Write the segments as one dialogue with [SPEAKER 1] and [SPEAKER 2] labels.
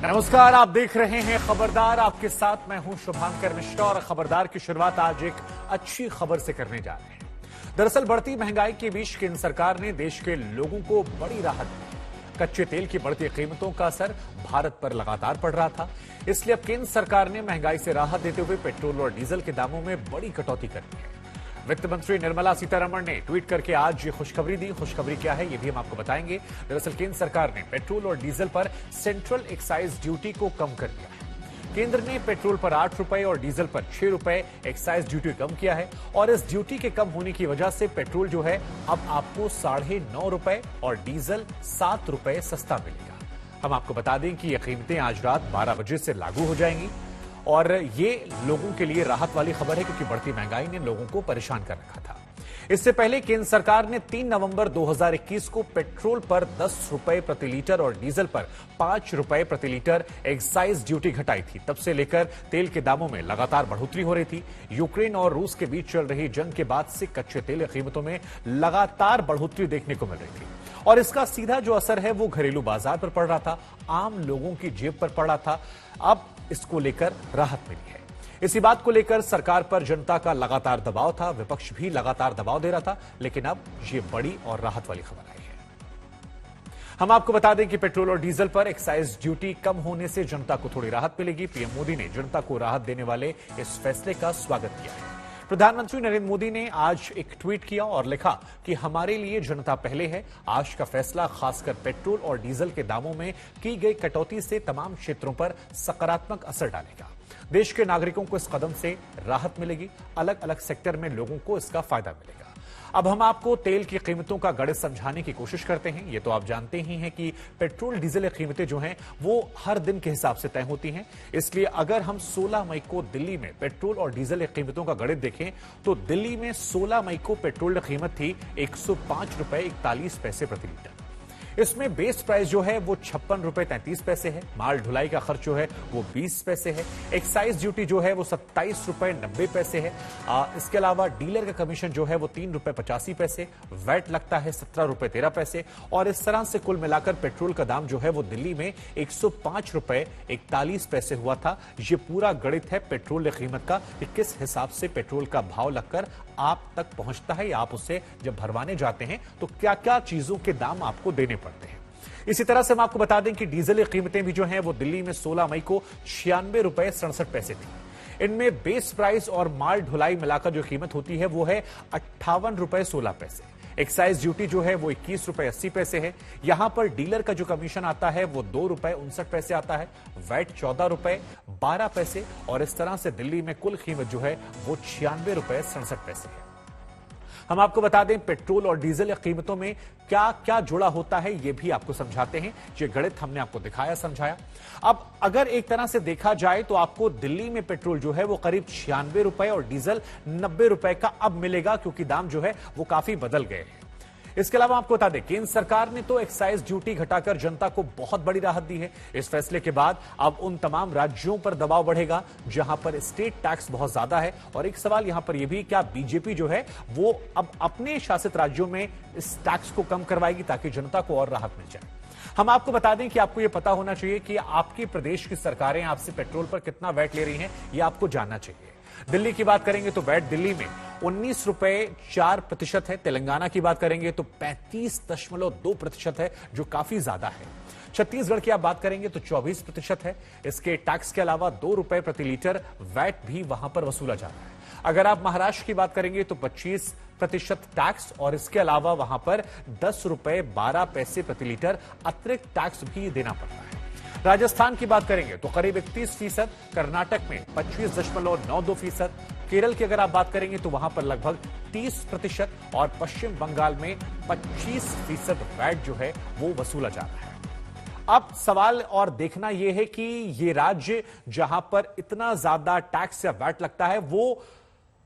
[SPEAKER 1] नमस्कार, आप देख रहे हैं खबरदार। आपके साथ मैं हूं शुभांकर मिश्रा और खबरदार की शुरुआत आज एक अच्छी खबर से करने जा रहे हैं। दरअसल बढ़ती महंगाई के बीच केंद्र सरकार ने देश के लोगों को बड़ी राहत दी। कच्चे तेल की बढ़ती कीमतों का असर भारत पर लगातार पड़ रहा था, इसलिए अब केंद्र सरकार ने महंगाई से राहत देते हुए पेट्रोल और डीजल के दामों में बड़ी कटौती कर दी है। वित्त मंत्री निर्मला सीतारमण ने ट्वीट करके आज ये खुशखबरी दी। खुशखबरी क्या है, ये भी हम आपको बताएंगे। दरअसल केंद्र सरकार ने पेट्रोल और डीजल पर सेंट्रल एक्साइज ड्यूटी को कम कर दिया है। केंद्र ने पेट्रोल पर 8 रुपए और डीजल पर 6 रुपए एक्साइज ड्यूटी कम किया है और इस ड्यूटी के कम होने की वजह से पेट्रोल जो है अब आपको 9.5 रुपए और डीजल 7 रुपए सस्ता मिलेगा। हम आपको बता दें कि ये कीमतें आज रात 12 बजे से लागू हो जाएंगी और ये लोगों के लिए राहत वाली खबर है, क्योंकि बढ़ती महंगाई ने लोगों को परेशान कर रखा था। इससे पहले केंद्र सरकार ने 3 नवंबर 2021 को पेट्रोल पर 10 रुपए प्रति लीटर और डीजल पर 5 रुपए प्रति लीटर एक्साइज ड्यूटी घटाई थी। तब से लेकर तेल के दामों में लगातार बढ़ोतरी हो रही थी। यूक्रेन और रूस के बीच चल रही जंग के बाद से कच्चे तेल की कीमतों में लगातार बढ़ोतरी देखने को मिल रही थी और इसका सीधा जो असर है वो घरेलू बाजार पर पड़ रहा था, आम लोगों की जेब पर पड़ रहा था। अब इसको लेकर राहत मिली है। इसी बात को लेकर सरकार पर जनता का लगातार दबाव था, विपक्ष भी लगातार दबाव दे रहा था, लेकिन अब ये बड़ी और राहत वाली खबर आई है। हम आपको बता दें कि पेट्रोल और डीजल पर एक्साइज ड्यूटी कम होने से जनता को थोड़ी राहत मिलेगी। पीएम मोदी ने जनता को राहत देने वाले इस फैसले का स्वागत किया है। प्रधानमंत्री नरेंद्र मोदी ने आज एक ट्वीट किया और लिखा कि हमारे लिए जनता पहले है। आज का फैसला खासकर पेट्रोल और डीजल के दामों में की गई कटौती से तमाम क्षेत्रों पर सकारात्मक असर डालेगा। देश के नागरिकों को इस कदम से राहत मिलेगी। अलग अलग सेक्टर में लोगों को इसका फायदा मिलेगा। अब हम आपको तेल की कीमतों का गणित समझाने की कोशिश करते हैं। ये तो आप जानते ही हैं कि पेट्रोल डीजल की कीमतें जो हैं वो हर दिन के हिसाब से तय होती हैं। इसलिए अगर हम 16 मई को दिल्ली में पेट्रोल और डीजल की कीमतों का गणित देखें तो दिल्ली में 16 मई को पेट्रोल की कीमत थी 105 रुपए 41 पैसे प्रति लीटर। इसमें बेस प्राइस जो है वो 56 रुपए 33 पैसे है। माल ढुलाई का खर्च जो है वो 20 पैसे है। एक्साइज ड्यूटी जो है वो 27 रुपए 90 पैसे है। इसके अलावा डीलर का कमीशन जो है वो 3 रुपए 85 पैसे, वैट लगता है 17 रुपए 13 पैसे और इस तरह से कुल मिलाकर पेट्रोल का दाम जो है वो दिल्ली में 105 रुपए 41 पैसे हुआ था। ये पूरा गणित है पेट्रोल की कीमत का कि किस हिसाब से पेट्रोल का भाव लगकर आप तक पहुंचता है या आप उसे जब भरवाने जाते हैं तो क्या क्या चीजों के दाम आपको देने पड़ते हैं। इसी तरह से हम आपको बता दें कि डीजल की कीमतें भी जो हैं वो दिल्ली में 16 मई को 96 रुपए 67 पैसे थी। इनमें बेस प्राइस और माल ढुलाई मिलाकर जो कीमत होती है वो है 58 रुपए 16 पैसे। एक्साइज ड्यूटी जो है वो 21 रुपए 80 पैसे है। यहां पर डीलर का जो कमीशन आता है वो 2 रुपए 59 पैसे आता है, वैट 14 रुपए 12 पैसे और इस तरह से दिल्ली में कुल कीमत जो है वो 96 रुपए 67 पैसे है। हम आपको बता दें पेट्रोल और डीजल की कीमतों में क्या क्या जुड़ा होता है ये भी आपको समझाते हैं। ये गणित हमने आपको दिखाया, समझाया। अब अगर एक तरह से देखा जाए तो आपको दिल्ली में पेट्रोल जो है वो करीब 96 रुपए और डीजल 90 रुपए का अब मिलेगा, क्योंकि दाम जो है वो काफी बदल गए हैं। इसके अलावा आपको बता दें केंद्र सरकार ने तो एक्साइज ड्यूटी घटाकर जनता को बहुत बड़ी राहत दी है। इस फैसले के बाद अब उन तमाम राज्यों पर दबाव बढ़ेगा जहां पर स्टेट टैक्स बहुत ज्यादा है। और एक सवाल यहां पर यह भी, क्या बीजेपी जो है वो अब अपने शासित राज्यों में इस टैक्स को कम करवाएगी ताकि जनता को और राहत मिल जाए। हम आपको बता दें कि आपको यह पता होना चाहिए कि आपके प्रदेश की सरकारें आपसे पेट्रोल पर कितना वैट ले रही हैं, यह आपको जानना चाहिए। दिल्ली की बात करेंगे तो वैट दिल्ली में 19 रुपए 4 प्रतिशत है। तेलंगाना की बात करेंगे तो 35.2% है, जो काफी ज्यादा है। छत्तीसगढ़ की आप बात करेंगे तो 24% है। इसके टैक्स के अलावा 2 रुपए प्रति लीटर वैट भी वहां पर वसूला जाता है। अगर आप महाराष्ट्र की बात करेंगे तो 25% टैक्स और इसके अलावा वहां पर 10 रुपए 12 पैसे प्रति लीटर अतिरिक्त टैक्स भी देना पड़ता है। राजस्थान की बात करेंगे तो करीब 31%, कर्नाटक में 25.92%, केरल की अगर आप बात करेंगे तो वहां पर लगभग 30% और पश्चिम बंगाल में 25% वैट जो है वो वसूला जा रहा है। अब सवाल और देखना यह है कि ये राज्य जहां पर इतना ज्यादा टैक्स या वैट लगता है वो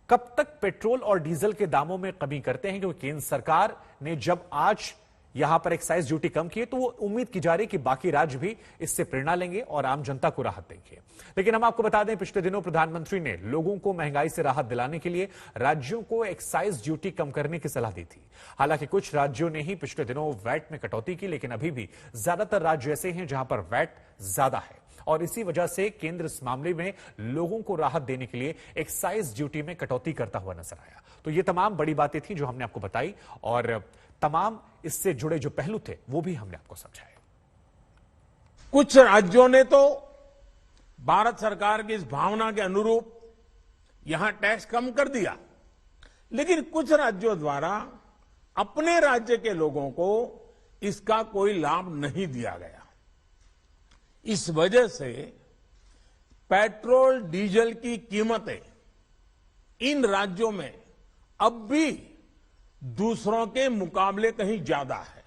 [SPEAKER 1] कब तक पेट्रोल और डीजल के दामों में कमी करते हैं, क्योंकि केंद्र सरकार ने जब आज यहां पर एक्साइज ड्यूटी कम की है तो वो उम्मीद की जा रही है कि बाकी राज्य भी इससे प्रेरणा लेंगे और आम जनता को राहत देंगे। लेकिन हम आपको बता दें पिछले दिनों प्रधानमंत्री ने लोगों को महंगाई से राहत दिलाने के लिए राज्यों को एक्साइज ड्यूटी कम करने की सलाह दी थी। हालांकि कुछ राज्यों ने ही पिछले दिनों वैट में कटौती की, लेकिन अभी भी ज्यादातर राज्य ऐसे हैं जहां पर वैट ज्यादा है। और इसी वजह से केंद्र इस मामले में लोगों को राहत देने के लिए एक्साइज ड्यूटी में कटौती करता हुआ नजर आया। तो ये तमाम बड़ी बातें थी जो हमने आपको बताई और तमाम इससे जुड़े जो पहलू थे वो भी हमने आपको समझाए।
[SPEAKER 2] कुछ राज्यों ने तो भारत सरकार की इस भावना के अनुरूप यहां टैक्स कम कर दिया, लेकिन कुछ राज्यों द्वारा अपने राज्य के लोगों को इसका कोई लाभ नहीं दिया गया। इस वजह से पेट्रोल डीजल की कीमतें इन राज्यों में अब भी दूसरों के मुकाबले कहीं ज्यादा है।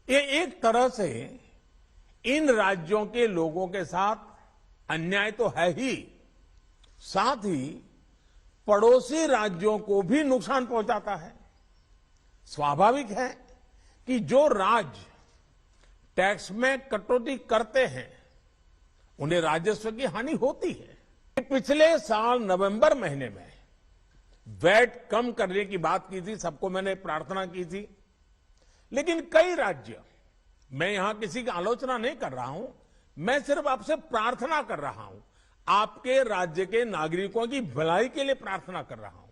[SPEAKER 2] ये एक तरह से इन राज्यों के लोगों के साथ अन्याय तो है ही, साथ ही पड़ोसी राज्यों को भी नुकसान पहुंचाता है। स्वाभाविक है कि जो राज्य टैक्स में कटौती करते हैं उन्हें राजस्व की हानि होती है। पिछले साल नवंबर महीने में वैट कम करने की बात की थी, सबको मैंने प्रार्थना की थी, लेकिन कई राज्य, मैं यहां किसी की आलोचना नहीं कर रहा हूं, मैं सिर्फ आपसे प्रार्थना कर रहा हूं, आपके राज्य के नागरिकों की भलाई के लिए प्रार्थना कर रहा हूं।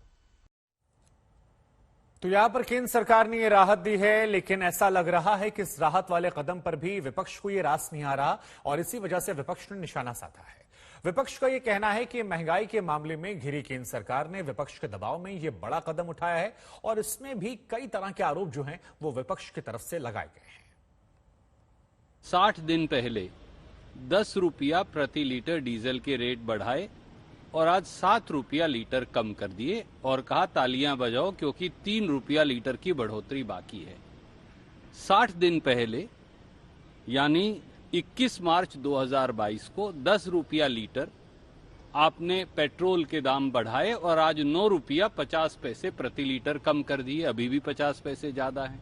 [SPEAKER 1] तो यहां पर केंद्र सरकार ने यह राहत दी है, लेकिन ऐसा लग रहा है कि इस राहत वाले कदम पर भी विपक्ष को यह रास नहीं आ रहा और इसी वजह से विपक्ष ने निशाना साधा है। विपक्ष का यह कहना है कि महंगाई के मामले में घिरी केंद्र सरकार ने विपक्ष के दबाव में यह बड़ा कदम उठाया है और इसमें भी कई तरह के आरोप जो हैं वो विपक्ष की तरफ से लगाए गए हैं।
[SPEAKER 3] 60 दिन पहले 10 रुपया प्रति लीटर डीजल के रेट बढ़ाए और आज 7 रुपया लीटर कम कर दिए और कहा तालियां बजाओ क्योंकि 3 रुपया लीटर की बढ़ोतरी बाकी है। 60 दिन पहले यानी 21 मार्च 2022 को 10 रुपया लीटर आपने पेट्रोल के दाम बढ़ाए और आज 9 रुपया 50 पैसे प्रति लीटर कम कर दिए, अभी भी 50 पैसे ज्यादा हैं।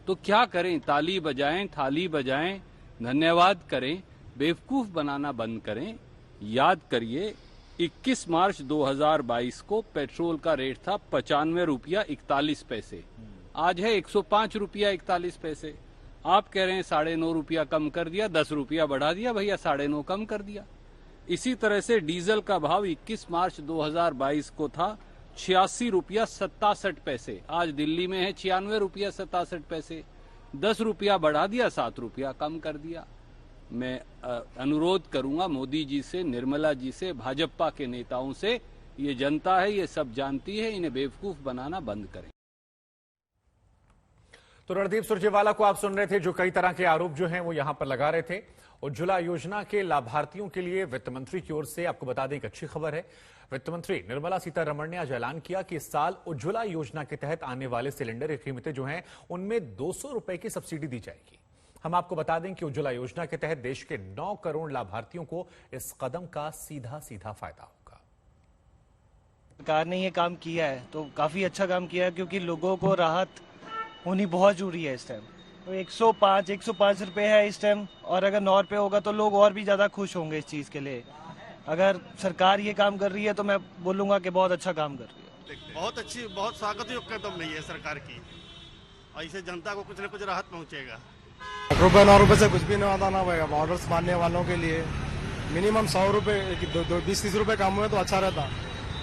[SPEAKER 3] तो क्या करें? ताली बजाएं, थाली बजाएं, धन्यवाद करें, बेवकूफ बनाना बंद करें। याद करिए 21 मार्च 2022 को पेट्रोल का रेट था 95 रुपया 41 पैसे, आज है 105 रुपया 41 पैसे। आप कह रहे हैं 9.5 रुपया कम कर दिया, 10 रुपया बढ़ा दिया, भैया 9.5 कम कर दिया। इसी तरह से डीजल का भाव 21 मार्च 2022 को था 86 रुपया 67 पैसे, आज दिल्ली में है 96 रुपया 67 पैसे। 10 रुपया बढ़ा दिया, 7 रुपया कम कर दिया। मैं अनुरोध करूंगा मोदी जी से, निर्मला जी से, भाजपा के नेताओं से, ये जनता है, ये सब जानती है, इन्हें बेवकूफ बनाना बंद करें।
[SPEAKER 1] तो रणदीप सुरजेवाला को आप सुन रहे थे, जो कई तरह के आरोप जो हैं वो यहां पर लगा रहे थे। उज्ज्वला योजना के लाभार्थियों के लिए वित्त मंत्री की ओर से आपको बता दें एक अच्छी खबर है। वित्त मंत्री निर्मला सीतारमण ने आज ऐलान किया कि इस साल उज्ज्वला योजना के तहत आने वाले सिलेंडर की कीमतें जो हैं उनमें 200 रुपए की सब्सिडी दी जाएगी। हम आपको बता दें कि उज्ज्वला योजना के तहत देश के 9 करोड़ लाभार्थियों को इस कदम का सीधा सीधा फायदा होगा।
[SPEAKER 4] सरकार ने ये काम किया है तो काफी अच्छा काम किया है, क्योंकि लोगों को राहत होनी बहुत जरूरी है इस टाइम। तो 105 रुपए है इस टाइम, और अगर 9 रुपए होगा तो लोग और भी ज्यादा खुश होंगे इस चीज के लिए। अगर सरकार ये काम कर रही है तो मैं बोलूंगा कि बहुत अच्छा काम कर रही है।
[SPEAKER 5] बहुत अच्छी, बहुत स्वागत योग्य कदम नहीं है सरकार की, और इससे जनता को कुछ न कुछ राहत पहुंचेगा।
[SPEAKER 6] 8 रुपए 9 रुपए से कुछ भी नहीं आता ना भाई। ऑर्डर्स मानने वालों के लिए मिनिमम 100 रुपए 20-30 रुपए कम हुए तो अच्छा रहता।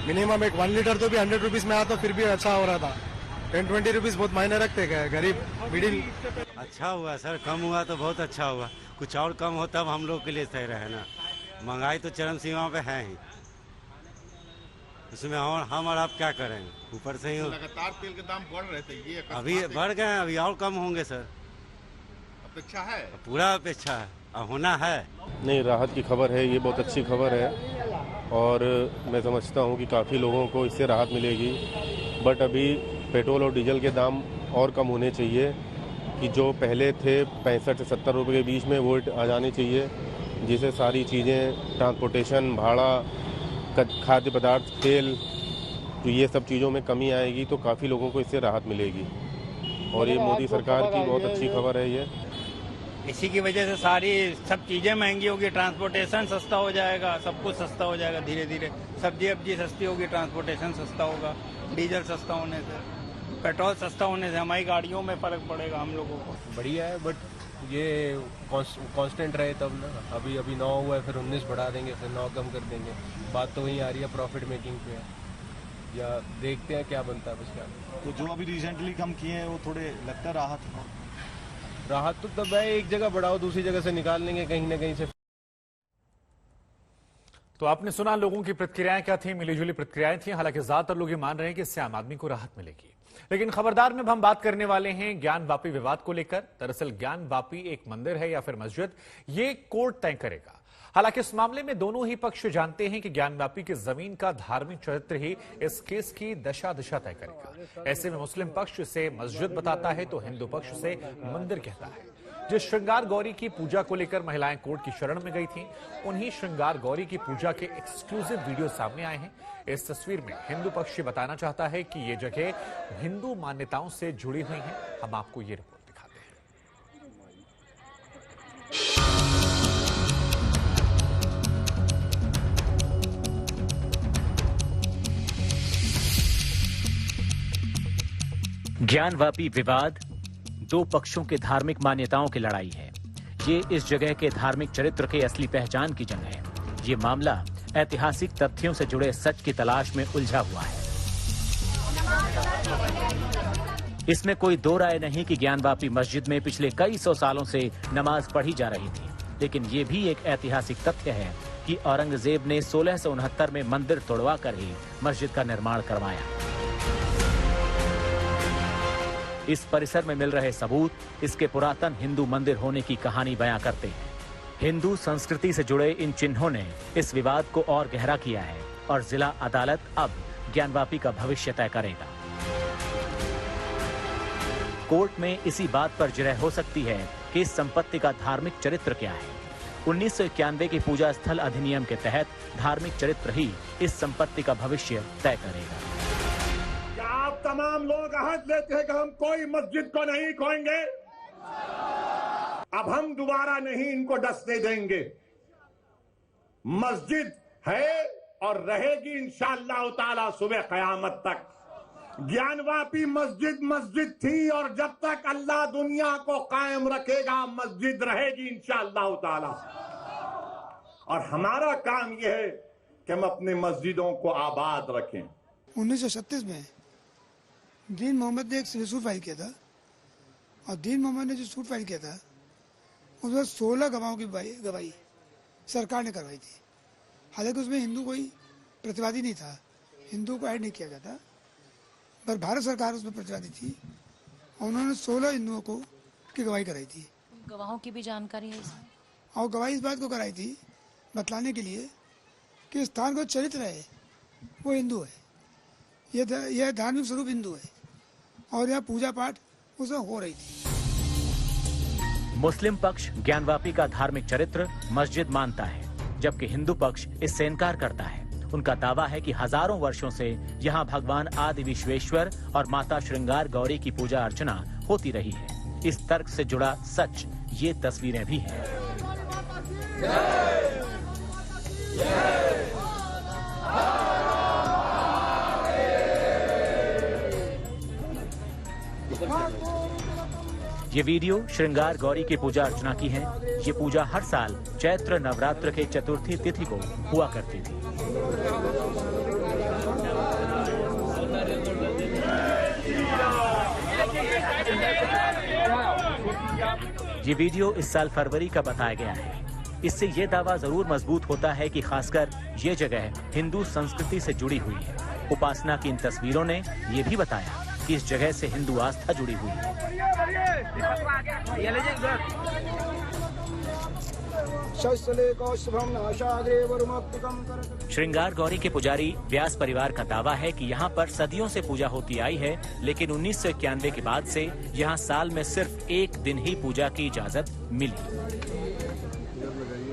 [SPEAKER 6] मिनिमम एक 1 लीटर तो भी 100 रुपीज में आता फिर भी अच्छा हो रहा था। 10-20 रुपीज बहुत मायने रखते हैं गरीब मिडिल।
[SPEAKER 7] अच्छा हुआ सर, कम हुआ तो बहुत अच्छा हुआ। कुछ और कम हो तब हम लोग के लिए सही रहे ना। महंगाई तो चरम सीमा पे है ही, इसमें हम और आप क्या करेंगे? ऊपर से ही
[SPEAKER 5] लगातार तेल के दाम बढ़ रहे थे, ये
[SPEAKER 7] अभी बढ़ गए हैं, अभी और कम होंगे सर।
[SPEAKER 5] अपेक्षा है,
[SPEAKER 7] पूरा अपेक्षा है, अब होना है।
[SPEAKER 8] नहीं, राहत की खबर है, ये बहुत अच्छी खबर है और मैं समझता हूँ कि काफ़ी लोगों को इससे राहत मिलेगी। बट अभी पेट्रोल और डीजल के दाम और कम होने चाहिए, कि जो पहले थे 65 से 70 रुपये के बीच में वो आ जाने चाहिए, जिससे सारी चीज़ें ट्रांसपोर्टेशन, भाड़ा, खाद्य पदार्थ, तेल, तो ये सब चीज़ों में कमी आएगी तो काफ़ी लोगों को इससे राहत मिलेगी। और ये मोदी सरकार की बहुत अच्छी खबर है। ये
[SPEAKER 9] इसी की वजह से सारी सब चीज़ें महंगी होगी, ट्रांसपोर्टेशन सस्ता हो जाएगा, सब कुछ सस्ता हो जाएगा धीरे धीरे। सब्जी अब्जी सस्ती होगी, ट्रांसपोर्टेशन सस्ता होगा, डीजल सस्ता होने से, पेट्रोल सस्ता होने से हमारी गाड़ियों में फ़र्क पड़ेगा हम लोगों को।
[SPEAKER 10] बढ़िया है, बट
[SPEAKER 8] ये कांस्टेंट रहे तब ना। अभी 9 हुआ है, फिर 19 बढ़ा देंगे, फिर 9 कम कर देंगे। बात तो वहीं आ रही है प्रॉफिट मेकिंग पे है, या देखते हैं क्या बनता है उसका।
[SPEAKER 10] तो जो अभी रिसेंटली कम किए हैं वो थोड़े लगता है राहत
[SPEAKER 8] तो तब है, एक जगह बढ़ाओ दूसरी जगह से निकाल लेंगे कहीं ना कहीं से।
[SPEAKER 1] तो आपने सुना लोगों की प्रतिक्रियाएं क्या थी, मिलीजुली प्रतिक्रियाएं थी। हालांकि ज्यादातर लोग ये मान रहे हैं कि इससे आम आदमी को राहत मिलेगी। लेकिन खबरदार में हम बात करने वाले हैं ज्ञान वापी विवाद को लेकर। दरअसल ज्ञान वापी एक मंदिर है या फिर मस्जिद, ये कोर्ट तय करेगा। हालांकि इस मामले में दोनों ही पक्ष जानते हैं कि ज्ञान वापी की जमीन का धार्मिक चरित्र ही इस केस की दशा दिशा तय करेगा। ऐसे में मुस्लिम पक्ष इसे मस्जिद बताता है तो हिंदू पक्ष से मंदिर कहता है। जिस श्रृंगार गौरी की पूजा को लेकर महिलाएं कोर्ट की शरण में गई थीं, उन्हीं श्रृंगार गौरी की पूजा के एक्सक्लूसिव वीडियो सामने आए हैं। इस तस्वीर में हिंदू पक्ष ये बताना चाहता है कि ये जगह हिंदू मान्यताओं से जुड़ी हुई है। हम आपको ये रिपोर्ट दिखाते हैं।
[SPEAKER 11] ज्ञान वापी विवाद दो पक्षों के धार्मिक मान्यताओं की लड़ाई है। ये इस जगह के धार्मिक चरित्र के असली पहचान की जंग है। ये मामला ऐतिहासिक तथ्यों से जुड़े सच की तलाश में उलझा हुआ है। इसमें कोई दो राय नहीं कि ज्ञान वापी मस्जिद में पिछले कई सौ सालों से नमाज पढ़ी जा रही थी। लेकिन ये भी एक ऐतिहासिक तथ्य है कि औरंगजेब ने 1669 में मंदिर तोड़वा कर ही मस्जिद का निर्माण करवाया। इस परिसर में मिल रहे सबूत इसके पुरातन हिंदू मंदिर होने की कहानी बयां करते हैं। हिंदू संस्कृति से जुड़े इन चिन्हों ने इस विवाद को और गहरा किया है और जिला अदालत अब ज्ञान वापी का भविष्य तय करेगा। कोर्ट में इसी बात पर जिरह हो सकती है कि इस संपत्ति का धार्मिक चरित्र क्या है। 1991 की पूजा स्थल अधिनियम के तहत धार्मिक चरित्र ही इस संपत्ति का भविष्य तय करेगा।
[SPEAKER 12] क्या आप तमाम लोग अहद लेते हैं कि हम कोई मस्जिद को नहीं खोएंगे? अब हम दोबारा नहीं इनको डसने देंगे। मस्जिद है और रहेगी इंशाअल्लाह ताला सुबह क़यामत तक। ज्ञानवापी मस्जिद थी और जब तक अल्लाह दुनिया को कायम रखेगा मस्जिद रहेगी इंशाअल्लाह ताला। और हमारा काम यह है कि हम अपने मस्जिदों को आबाद रखें।
[SPEAKER 13] 1936 में दीन मोहम्मद ने एक सूट फाइल किया था और दीन मोहम्मद ने जो सूट फाइल किया था उसमें 16 गवाहों की गवाही सरकार ने करवाई थी। हालांकि उसमें हिंदू कोई प्रतिवादी नहीं था, हिंदू को ऐड नहीं किया जाता, पर भारत सरकार उसमें प्रतिवादी थी और उन्होंने 16 हिंदुओं को की गवाही कराई थी।
[SPEAKER 14] गवाहों की भी जानकारी है इसमें?
[SPEAKER 13] और गवाही इस बात को कराई थी बतलाने के लिए कि स्थान का चरित्र है वो हिंदू है, यह धार्मिक स्वरूप हिंदू है और यह पूजा पाठ उसमें हो रही थी।
[SPEAKER 11] मुस्लिम पक्ष ज्ञानवापी का धार्मिक चरित्र मस्जिद मानता है, जबकि हिंदू पक्ष इससे इनकार करता है। उनका दावा है कि हजारों वर्षों से यहाँ भगवान आदि विश्वेश्वर और माता श्रृंगार गौरी की पूजा अर्चना होती रही है। इस तर्क से जुड़ा सच ये तस्वीरें भी हैं। ये वीडियो श्रृंगार गौरी की पूजा अर्चना की है। ये पूजा हर साल चैत्र नवरात्र के चतुर्थी तिथि को हुआ करती थी। ये वीडियो इस साल फरवरी का बताया गया है। इससे ये दावा जरूर मजबूत होता है कि खासकर ये जगह हिंदू संस्कृति से जुड़ी हुई है। उपासना की इन तस्वीरों ने ये भी बताया कि इस जगह से हिंदू आस्था जुड़ी हुई है। श्रृंगार गौरी के पुजारी व्यास परिवार का दावा है कि यहाँ पर सदियों से पूजा होती आई है, लेकिन 1991 के बाद से यहाँ साल में सिर्फ एक दिन ही पूजा की इजाजत मिली।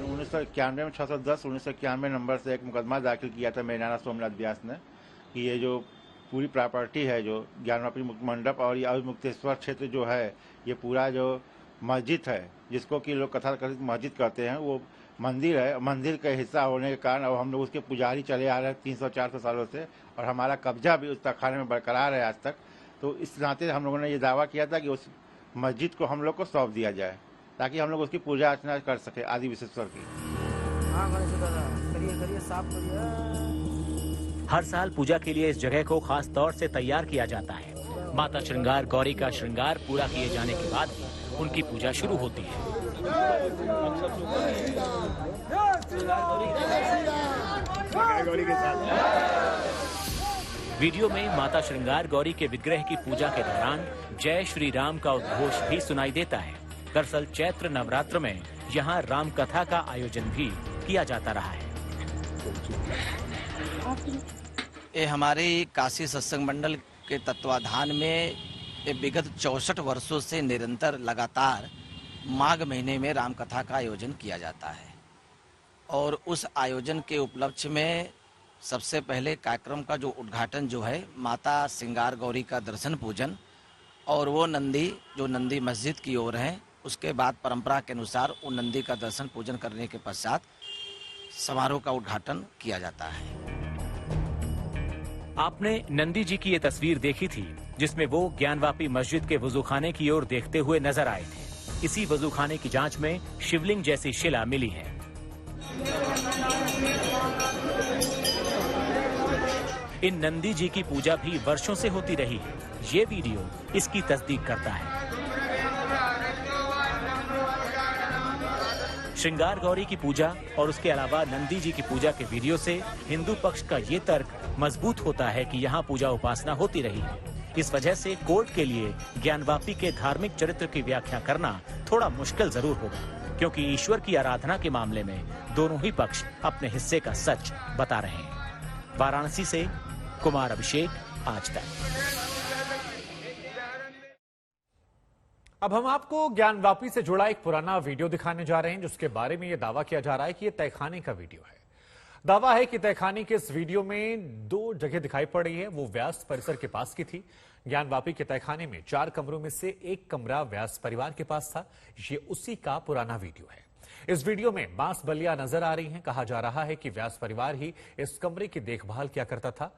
[SPEAKER 15] 1991 में 610 1991 नंबर से एक मुकदमा दाखिल किया था मेनाना सोमनाथ व्यास ने कि ये जो पूरी प्रॉपर्टी है जो ज्ञानवापी मंडप और ये अविमुक्तेश्वर क्षेत्र जो है ये पूरा जो मस्जिद है जिसको कि लोग कथाकथित मस्जिद कहते हैं वो मंदिर है। मंदिर का हिस्सा होने के कारण अब हम लोग उसके पुजारी चले आ रहे हैं 300-400 सालों से और हमारा कब्जा भी उस तहखाने में बरकरार है आज तक। तो इस नाते हम लोगों ने ये दावा किया था कि उस मस्जिद को हम लोग को सौंप दिया जाए ताकि हम लोग उसकी पूजा अर्चना कर सके आदि विश्वेश्वर की।
[SPEAKER 11] हर साल पूजा के लिए इस जगह को खास तौर से तैयार किया जाता है। माता श्रृंगार गौरी का श्रृंगार पूरा किए जाने के बाद ही उनकी पूजा शुरू होती है। वीडियो में माता श्रृंगार गौरी के विग्रह की पूजा के दौरान जय श्री राम का उद्घोष भी सुनाई देता है। दरअसल चैत्र नवरात्र में यहाँ राम कथा का आयोजन भी किया जाता रहा है।
[SPEAKER 16] ये हमारे काशी सत्संग मंडल के तत्वाधान में विगत 64 वर्षों से निरंतर लगातार माघ महीने में राम कथा का आयोजन किया जाता है और उस आयोजन के उपलक्ष्य में सबसे पहले कार्यक्रम का जो उद्घाटन जो है माता श्रृंगार गौरी का दर्शन पूजन और वो नंदी जो नंदी मस्जिद की ओर है, उसके बाद परंपरा के अनुसार उन नंदी का दर्शन पूजन करने के पश्चात समारोह का उद्घाटन किया जाता है।
[SPEAKER 11] आपने नंदी जी की ये तस्वीर देखी थी जिसमें वो ज्ञानवापी मस्जिद के वजूखाने की ओर देखते हुए नजर आए थे। इसी वजूखाने की जांच में शिवलिंग जैसी शिला मिली है। इन नंदी जी की पूजा भी वर्षों से होती रही है। ये वीडियो इसकी तस्दीक करता है। श्रृंगार गौरी की पूजा और उसके अलावा नंदी जी की पूजा के वीडियो से हिंदू पक्ष का ये तर्क मजबूत होता है कि यहाँ पूजा उपासना होती रही है। इस वजह से कोर्ट के लिए ज्ञानवापी के धार्मिक चरित्र की व्याख्या करना थोड़ा मुश्किल जरूर होगा, क्योंकि ईश्वर की आराधना के मामले में दोनों ही पक्ष अपने हिस्से का सच बता रहे हैं। वाराणसी से कुमार अभिषेक, आज तक।
[SPEAKER 1] अब हम आपको ज्ञानवापी से जुड़ा एक पुराना वीडियो दिखाने जा रहे हैं जिसके बारे में यह दावा किया जा रहा है कि यह तहखाने का वीडियो है। दावा है कि तहखाने के इस वीडियो में 2 जगह दिखाई पड़ रही है, वो व्यास परिसर के पास की थी। ज्ञानवापी के तहखाने में 4 कमरों में से 1 कमरा व्यास परिवार के पास था। ये उसी का पुराना वीडियो है। इस वीडियो में बांस बल्लियां नजर आ रही हैं। कहा जा रहा है कि व्यास परिवार ही इस कमरे की देखभाल किया करता था।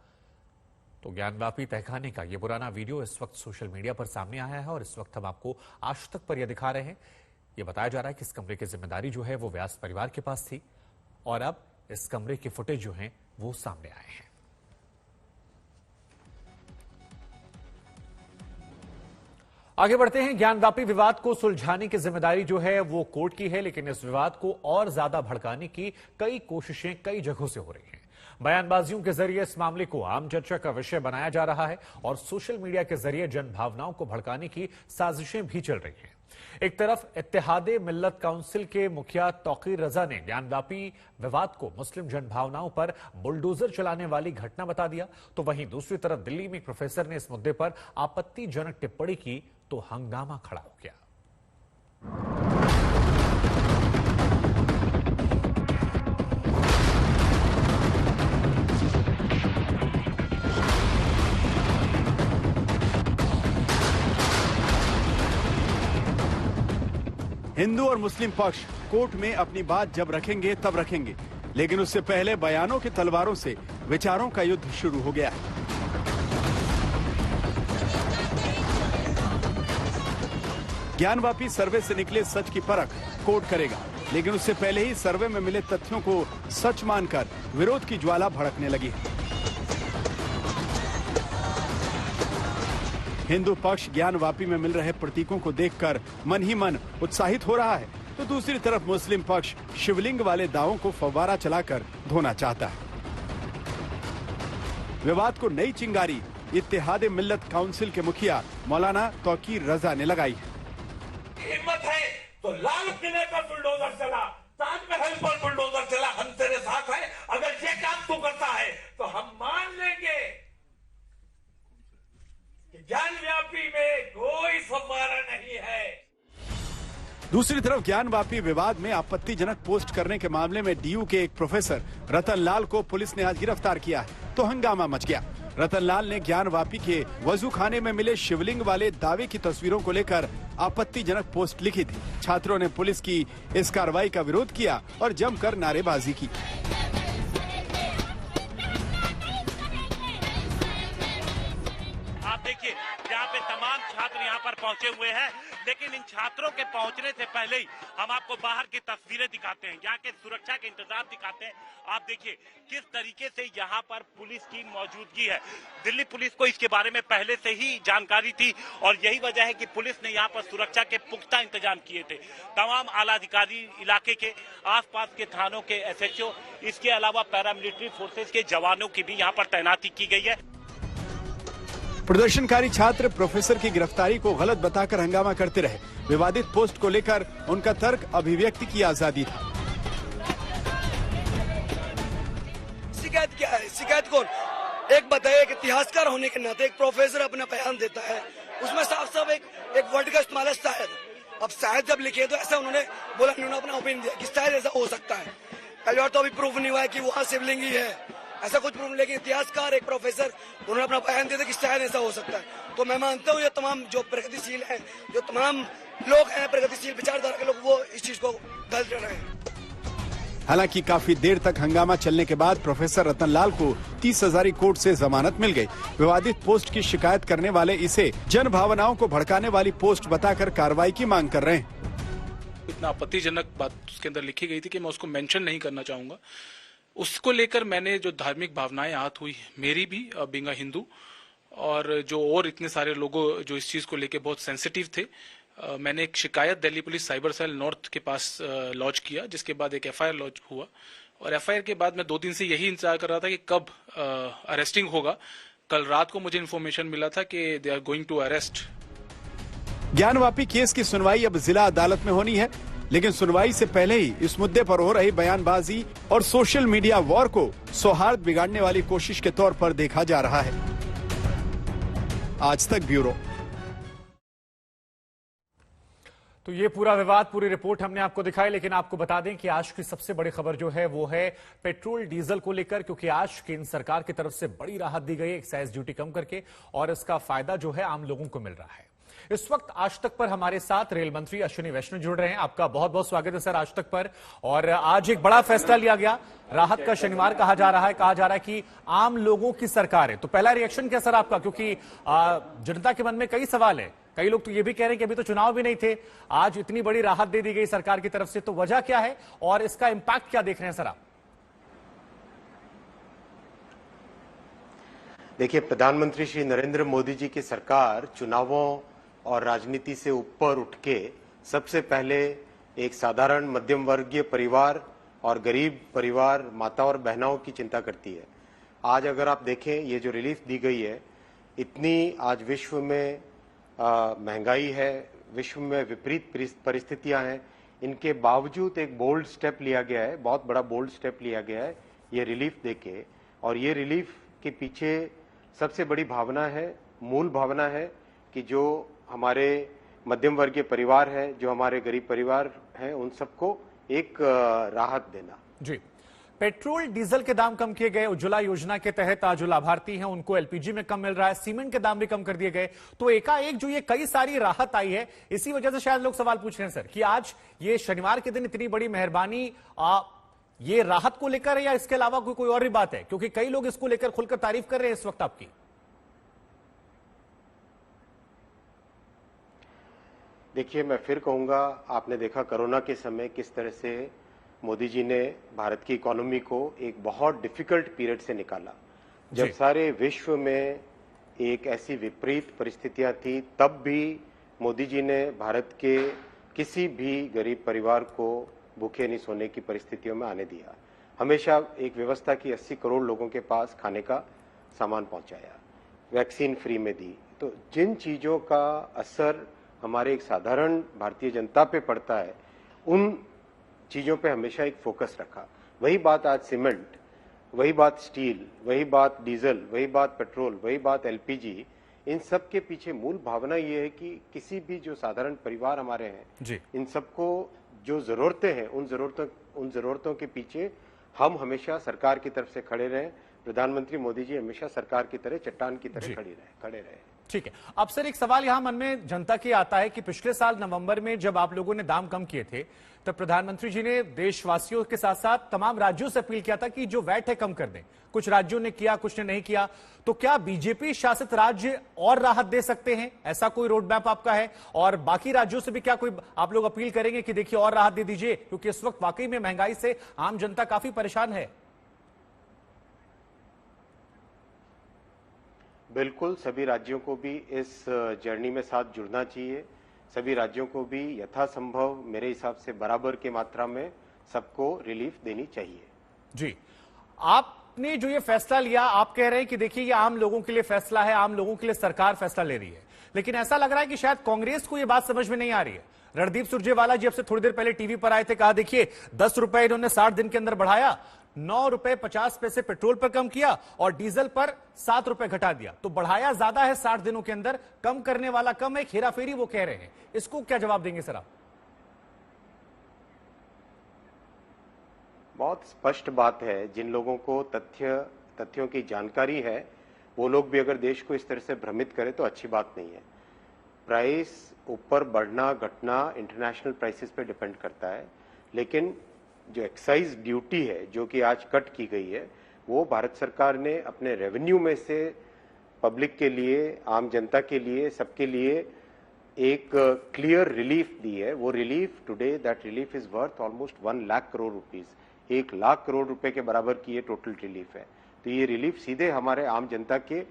[SPEAKER 1] तो ज्ञानवापी तहखाने का यह पुराना वीडियो इस वक्त सोशल मीडिया पर सामने आया है और इस वक्त हम आपको आज तक पर यह दिखा रहे हैं। यह बताया जा रहा है कि इस कमरे की जिम्मेदारी जो है वो व्यास परिवार के पास थी और अब इस कमरे के फुटेज जो हैं वो सामने आए हैं। आगे बढ़ते हैं। ज्ञानवापी विवाद को सुलझाने की जिम्मेदारी जो है वो कोर्ट की है, लेकिन इस विवाद को और ज्यादा भड़काने की कई कोशिशें कई जगहों से हो रही हैं। बयानबाजियों के जरिए इस मामले को आम चर्चा का विषय बनाया जा रहा है और सोशल मीडिया के जरिए जन भावनाओं को भड़काने की साजिशें भी चल रही हैं। एक तरफ इत्तेहादे मिल्लत काउंसिल के मुखिया तौकीर रजा ने ज्ञानवापी विवाद को मुस्लिम जन भावनाओं पर बुलडोजर चलाने वाली घटना बता दिया, तो वहीं दूसरी तरफ दिल्ली में एक प्रोफेसर ने इस मुद्दे पर आपत्तिजनक टिप्पणी की तो हंगामा खड़ा हो गया।
[SPEAKER 17] हिंदू और मुस्लिम पक्ष कोर्ट में अपनी बात जब रखेंगे तब रखेंगे, लेकिन उससे पहले बयानों की तलवारों से विचारों का युद्ध शुरू हो गया। ज्ञानवापी सर्वे से निकले सच की परख कोर्ट करेगा, लेकिन उससे पहले ही सर्वे में मिले तथ्यों को सच मानकर विरोध की ज्वाला भड़कने लगी। हिंदू पक्ष ज्ञानवापी में मिल रहे प्रतीकों को देखकर मन ही मन उत्साहित हो रहा है, तो दूसरी तरफ मुस्लिम पक्ष शिवलिंग वाले दावों को फव्वारा चलाकर धोना चाहता है। विवाद को नई चिंगारी इत्तेहादे मिल्लत काउंसिल के मुखिया मौलाना तौकीर रजा ने लगाई है।
[SPEAKER 12] हिम्मत है तो लाल किले पर बुलडोजर चला, ताजमहल पर बुलडोजर चला, हम तेरे साथ हैं। अगर ये काम तू करता है तो हम मान लेंगे कि ज्ञानवापी में कोई फव्वारा नहीं है।
[SPEAKER 17] दूसरी तरफ ज्ञानवापी विवाद में आपत्तिजनक पोस्ट करने के मामले में डीयू के एक प्रोफेसर रतन लाल को पुलिस ने आज गिरफ्तार किया है, तो हंगामा मच गया। रतन लाल ने ज्ञानवापी के वजूखाने में मिले शिवलिंग वाले दावे की तस्वीरों को लेकर आपत्तिजनक पोस्ट लिखी थी। छात्रों ने पुलिस की इस कार्रवाई का विरोध किया और जमकर नारेबाजी की।
[SPEAKER 18] आप देखिए यहाँ पे तमाम छात्र यहाँ पर पहुंचे हुए हैं, लेकिन इन छात्रों के पहुंचने से पहले ही हम आपको बाहर की तस्वीरें दिखाते हैं, यहाँ के सुरक्षा के इंतजाम दिखाते हैं। आप देखिए किस तरीके से यहाँ पर पुलिस की मौजूदगी है। दिल्ली पुलिस को इसके बारे में पहले से ही जानकारी थी और यही वजह है कि पुलिस ने यहाँ पर सुरक्षा के पुख्ता इंतजाम किए थे। तमाम आला अधिकारी, इलाके के आसपास के थानों के SHO, इसके अलावा पैरामिलिट्री फोर्सेस के जवानों की भी यहाँ पर तैनाती की गई है।
[SPEAKER 17] प्रदर्शनकारी छात्र प्रोफेसर की गिरफ्तारी को गलत बताकर हंगामा करते रहे। विवादित पोस्ट को लेकर उनका तर्क अभिव्यक्ति की आजादी था।
[SPEAKER 19] शिकायत क्या है? शिकायत कौन? एक बताइए, एक इतिहासकार होने के नाते एक प्रोफेसर अपना बयान देता है, उसमें साफ साफ एक वर्ड का इस्तेमाल है शायद। अब शायद जब लिखे तो ऐसा उन्होंने बोला, उन्होंने अपना ओपिनियन दिया कि शायद ऐसा हो सकता है। पहली बार तो अभी प्रूफ नहीं हुआ है कि वहाँ शिवलिंग ही है, ऐसा कुछ प्रूफ। लेकिन इतिहासकार, एक प्रोफेसर, उन्होंने अपना बयान दिया था कि शायद ऐसा हो सकता है। तो मैं मानता हूँ ये तमाम जो प्रगतिशील हैं, जो तमाम लोग हैं प्रगतिशील विचारधारा के लोग, वो इस चीज को गलत रहे हैं।
[SPEAKER 17] हालांकि काफी देर तक हंगामा चलने के बाद प्रोफेसर रतन लाल को 30 हजारी कोर्ट से जमानत मिल गई। विवादित पोस्ट की शिकायत करने वाले इसे जन भावनाओं को भड़काने वाली पोस्ट बताकर कार्रवाई की मांग कर रहे हैं।
[SPEAKER 20] इतना आपत्तिजनक बात उसके अंदर लिखी गई थी कि मैं उसको मेंशन नहीं करना चाहूंगा। उसको लेकर मैंने जो धार्मिक भावनाएं आहत हुई, मेरी भी बीइंग अ हिंदू, और जो और इतने सारे लोगों जो इस चीज को लेकर बहुत सेंसिटिव थे, मैंने एक शिकायत Delhi police cyber cell north के पास लॉन्च किया, जिसके बाद एक FIR लॉन्च हुआ। और FIR के बाद मैं 2 दिन से यही इंतजार कर रहा था कि कब अरेस्टिंग होगा। कल रात को मुझे इन्फॉर्मेशन मिला था कि they are going to arrest.
[SPEAKER 17] Gyanvapi case की सुनवाई अब जिला अदालत में होनी है, लेकिन सुनवाई से पहले ही इस मुद्दे पर हो रही बयानबाजी और सोशल मीडिया वॉर को सौहार्द बिगाड़ने वाली कोशिश के तौर पर देखा जा रहा है। आज तक ब्यूरो।
[SPEAKER 1] तो ये पूरा विवाद, पूरी रिपोर्ट हमने आपको दिखाई, लेकिन आपको बता दें कि आज की सबसे बड़ी खबर जो है वो है पेट्रोल डीजल को लेकर, क्योंकि आज केंद्र सरकार की तरफ से बड़ी राहत दी गई है एक्साइज ड्यूटी कम करके, और इसका फायदा जो है आम लोगों को मिल रहा है। इस वक्त आज तक पर हमारे साथ रेल मंत्री अश्विनी वैष्णव जुड़ रहे हैं। आपका बहुत बहुत स्वागत है सर आज तक पर। और आज एक बड़ा फैसला लिया गया, राहत का शनिवार कहा जा रहा है कि आम लोगों की सरकार है। तो पहला रिएक्शन क्या सर आपका, क्योंकि जनता के मन में कई सवाल है, कई लोग तो ये भी कह रहे हैं कि अभी तो चुनाव भी नहीं थे, आज इतनी बड़ी राहत दे दी गई सरकार की तरफ से, तो वजह क्या है और इसका इंपैक्ट क्या देख रहे हैं सर आप?
[SPEAKER 21] देखिए, प्रधानमंत्री श्री नरेंद्र मोदी जी की सरकार चुनावों और राजनीति से ऊपर उठ के सबसे पहले एक साधारण मध्यम वर्गीय परिवार और गरीब परिवार, माता और बहनों की चिंता करती है। आज अगर आप देखें, ये जो रिलीफ दी गई है, इतनी आज विश्व में महंगाई है, विश्व में विपरीत परिस्थितियां हैं, इनके बावजूद एक बोल्ड स्टेप लिया गया है, बहुत बड़ा बोल्ड स्टेप लिया गया है ये रिलीफ देके। और ये रिलीफ के पीछे सबसे बड़ी भावना है, मूल भावना है कि जो हमारे मध्यम वर्गीय परिवार है, जो हमारे गरीब परिवार हैं, उन सबको एक राहत देना।
[SPEAKER 1] जी, पेट्रोल डीजल के दाम कम किए गए, उज्ज्वला योजना के तहत आज जो लाभार्थी हैं उनको LPG में कम मिल रहा है, सीमेंट के दाम भी कम कर दिए गए। तो एकाएक जो ये कई सारी राहत आई है, इसी वजह से शायद लोग सवाल पूछ रहे हैं सर कि आज ये शनिवार के दिन इतनी बड़ी मेहरबानी ये राहत को लेकर है या इसके अलावा कोई और भी बात है, क्योंकि कई लोग इसको लेकर खुलकर तारीफ कर रहे हैं इस वक्त आपकी।
[SPEAKER 21] देखिए, मैं फिर कहूंगा, आपने देखा कोरोना के समय किस तरह से मोदी जी ने भारत की इकोनॉमी को एक बहुत डिफिकल्ट पीरियड से निकाला। जब सारे विश्व में एक ऐसी विपरीत परिस्थितियां थी, तब भी मोदी जी ने भारत के किसी भी गरीब परिवार को भूखे नहीं सोने की परिस्थितियों में आने दिया। हमेशा एक व्यवस्था की 80 करोड़ लोगों के पास खाने का सामान पहुंचाया, वैक्सीन फ्री में दी। तो जिन चीज़ों का असर हमारे एक साधारण भारतीय जनता पे पड़ता है, उन चीज़ों पे हमेशा एक फोकस रखा। वही बात आज सीमेंट, वही बात स्टील, वही बात डीजल, वही बात पेट्रोल, वही बात LPG, इन सब के पीछे मूल भावना ये है कि किसी भी जो साधारण परिवार हमारे हैं, इन सबको जो ज़रूरतें हैं, उन ज़रूरतों के पीछे हम हमेशा सरकार की तरफ से खड़े रहें। प्रधानमंत्री मोदी जी हमेशा सरकार की तरह, चट्टान की तरह खड़े रहे।
[SPEAKER 1] ठीक है। अब सर एक सवाल यहां मन में जनता की आता है कि पिछले साल नवंबर में जब आप लोगों ने दाम कम किए थे तब प्रधानमंत्री जी ने देशवासियों के साथ साथ तमाम राज्यों से अपील किया था कि जो वैट है कम कर दें। कुछ राज्यों ने किया, कुछ ने नहीं किया। तो क्या बीजेपी शासित राज्य और राहत दे सकते हैं? ऐसा कोई रोड मैप आपका है? और बाकी राज्यों से भी क्या कोई आप लोग अपील करेंगे कि देखिए और राहत दे दीजिए, क्योंकि इस वक्त वाकई में महंगाई से आम जनता काफी परेशान है।
[SPEAKER 21] बिल्कुल, सभी राज्यों को भी इस जर्नी में साथ जुड़ना चाहिए। सभी राज्यों को भी यथासंभव मेरे हिसाब से बराबर की मात्रा में सबको रिलीफ देनी चाहिए।
[SPEAKER 1] जी, आपने जो ये फैसला लिया, आप कह रहे हैं कि देखिए ये आम लोगों के लिए फैसला है, आम लोगों के लिए सरकार फैसला ले रही है, लेकिन ऐसा लग रहा है कि शायद कांग्रेस को ये बात समझ में नहीं आ रही है। रणदीप सुरजेवाला जी अब से थोड़ी देर पहले टीवी पर आए थे, कहा देखिए 10 रुपए इन्होंने 60 दिन के अंदर बढ़ाया, 9 रुपए 50 पैसे पेट्रोल पर कम किया और डीजल पर 7 रुपए घटा दिया। तो बढ़ाया ज्यादा है 60 दिनों के अंदर, कम करने वाला कम है, हेराफेरी वो कह रहे हैं। इसको क्या जवाब देंगे सर आप?
[SPEAKER 21] बहुत स्पष्ट बात है, जिन लोगों को तथ्यों की जानकारी है वो लोग भी अगर देश को इस तरह से भ्रमित करें तो अच्छी बात नहीं है। प्राइस ऊपर बढ़ना घटना इंटरनेशनल प्राइसेस पे डिपेंड करता है, लेकिन जो एक्साइज ड्यूटी है जो कि आज कट की गई है वो भारत सरकार ने अपने रेवेन्यू में से पब्लिक के लिए, आम जनता के लिए, सबके लिए एक क्लियर रिलीफ दी है। वो relief today that relief is worth almost 1 lakh crore rupees, 1 lakh crore रुपए के बराबर की ये टोटल रिलीफ है। तो ये रिलीफ सीधे हमारे आम जनता के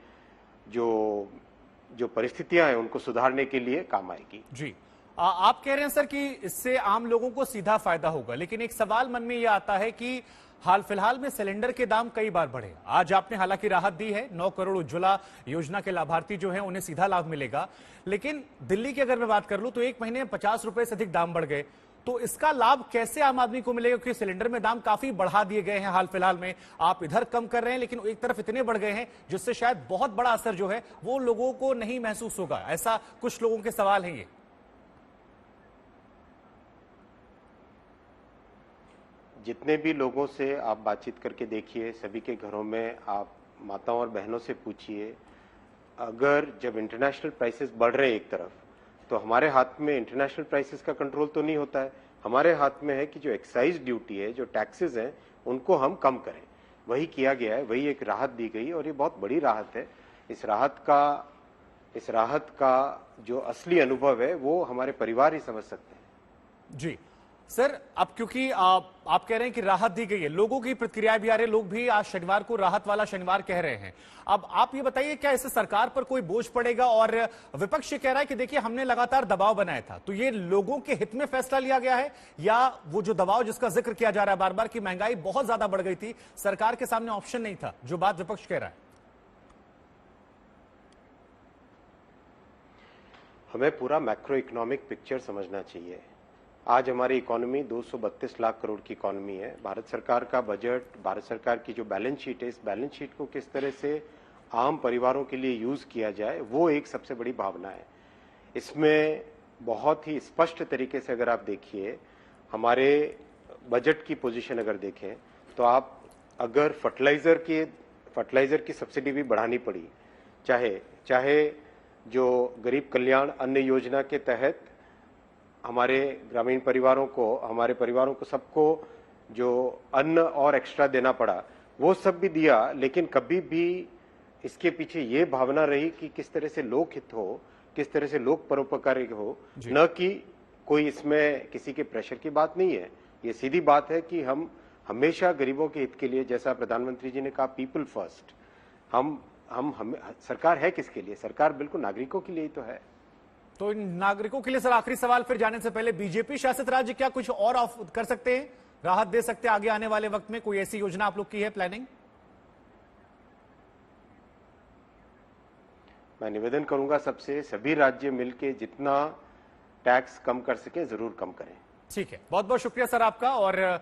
[SPEAKER 21] जो परिस्थितियां हैं उनको सुधारने के लिए काम आएगी।
[SPEAKER 1] जी, आप कह रहे हैं सर कि इससे आम लोगों को सीधा फायदा होगा, लेकिन एक सवाल मन में यह आता है कि हाल फिलहाल में सिलेंडर के दाम कई बार बढ़े। आज आपने हालांकि राहत दी है, 9 करोड़ उज्ज्वला योजना के लाभार्थी जो हैं उन्हें सीधा लाभ मिलेगा, लेकिन दिल्ली की अगर मैं बात कर लूं तो एक महीने में 50 रुपए से अधिक दाम बढ़ गए। तो इसका लाभ कैसे आम आदमी को मिलेगा? क्योंकि सिलेंडर में दाम काफी बढ़ा दिए गए हैं हाल फिलहाल में। आप इधर कम कर रहे हैं लेकिन एक तरफ इतने बढ़ गए हैं जिससे शायद बहुत बड़ा असर जो है वो लोगों को नहीं महसूस होगा। ऐसा कुछ लोगों के सवाल है ये।
[SPEAKER 21] जितने भी लोगों से आप बातचीत करके देखिए, सभी के घरों में आप माताओं और बहनों से पूछिए, अगर जब इंटरनेशनल प्राइसेस बढ़ रहे हैं एक तरफ, तो हमारे हाथ में इंटरनेशनल प्राइसेस का कंट्रोल तो नहीं होता है। हमारे हाथ में है कि जो एक्साइज ड्यूटी है, जो टैक्सेस हैं, उनको हम कम करें। वही किया गया है, वही एक राहत दी गई और ये बहुत बड़ी राहत है। इस राहत का जो असली अनुभव है वो हमारे परिवार ही समझ सकते हैं।
[SPEAKER 1] जी सर, अब क्योंकि आप कह रहे हैं कि राहत दी गई है, लोगों की प्रतिक्रियाएं भी आ रही है, लोग भी आज शनिवार को राहत वाला शनिवार कह रहे हैं। अब आप ये बताइए, क्या इससे सरकार पर कोई बोझ पड़ेगा? और विपक्ष ये कह रहा है कि देखिए हमने लगातार दबाव बनाया था, तो ये लोगों के हित में फैसला लिया गया है, या वो जो दबाव जिसका जिक्र किया जा रहा है बार बार कि महंगाई बहुत ज्यादा बढ़ गई थी, सरकार के सामने ऑप्शन नहीं था, जो बात विपक्ष कह रहा है?
[SPEAKER 21] हमें पूरा मैक्रो इकोनॉमिक पिक्चर समझना चाहिए। आज हमारी इकोनॉमी 232 लाख करोड़ की इकोनॉमी है। भारत सरकार का बजट, भारत सरकार की जो बैलेंस शीट है, इस बैलेंस शीट को किस तरह से आम परिवारों के लिए यूज किया जाए, वो एक सबसे बड़ी भावना है। इसमें बहुत ही स्पष्ट तरीके से अगर आप देखिए, हमारे बजट की पोजीशन अगर देखें तो आप अगर फर्टिलाइजर की सब्सिडी भी बढ़ानी पड़ी, चाहे जो गरीब कल्याण अन्न योजना के तहत हमारे ग्रामीण परिवारों को सबको जो अन्न और एक्स्ट्रा देना पड़ा, वो सब भी दिया, लेकिन कभी भी इसके पीछे ये भावना रही कि किस तरह से लोक हित हो, किस तरह से लोक परोपकारी हो, न कि कोई इसमें किसी के प्रेशर की बात नहीं है। ये सीधी बात है कि हम हमेशा गरीबों के हित के लिए, जैसा प्रधानमंत्री जी ने कहा, पीपल फर्स्ट। हम सरकार है किसके लिए? सरकार बिल्कुल नागरिकों के लिए ही तो है।
[SPEAKER 1] तो इन नागरिकों के लिए सर आखिरी सवाल फिर जाने से पहले, बीजेपी शासित राज्य क्या कुछ और कर सकते हैं, राहत दे सकते हैं आगे आने वाले वक्त में? कोई ऐसी योजना आप लोग की है, प्लानिंग?
[SPEAKER 21] मैं निवेदन करूंगा सबसे, सभी राज्य मिलकर जितना टैक्स कम कर सके जरूर कम करें।
[SPEAKER 1] ठीक है, बहुत बहुत शुक्रिया सर आपका। और